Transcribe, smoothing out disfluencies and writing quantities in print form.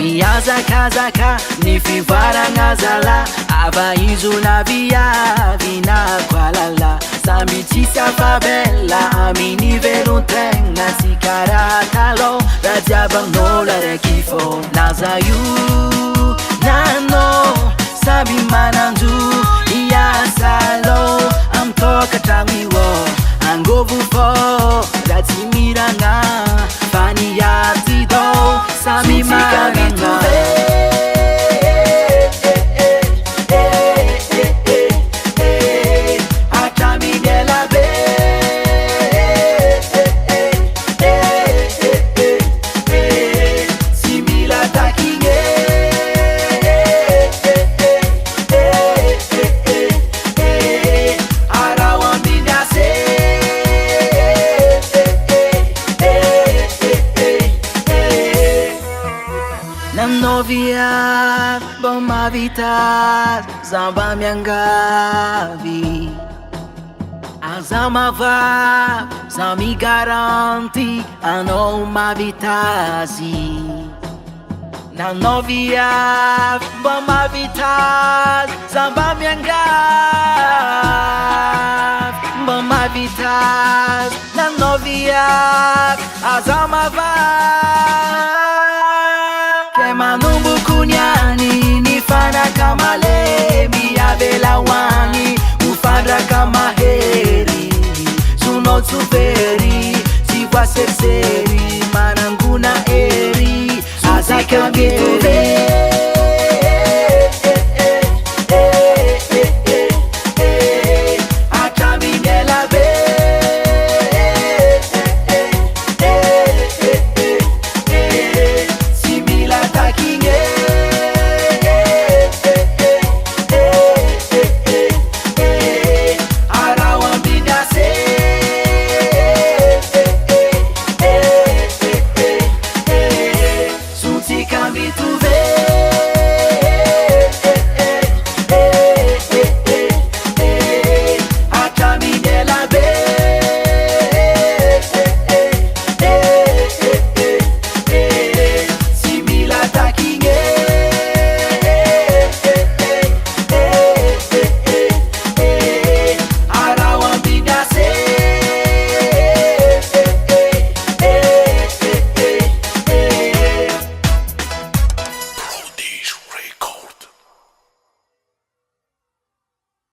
Miazakazaka ni fivarana zala avaizo na viavy na koalala samby tsisy afabela amin'ny velon-tegna sy karaha talo raha jiaban'olo araiky fô laza io nano samby mananjo iasa lo amy tokantragno io angovo fô raha tsy miragna fa niady dô samby managna Novia bomba vitar zamba miangavi azamava zami garanti ano mavitazi na novia bomba vitar zamba miangavi bomba vitar na novia azamava manumbu kunyani nifana kama lemi avela wangi ufandra kama heri suno tsuveri siwa serseri mananguna eri azakangeri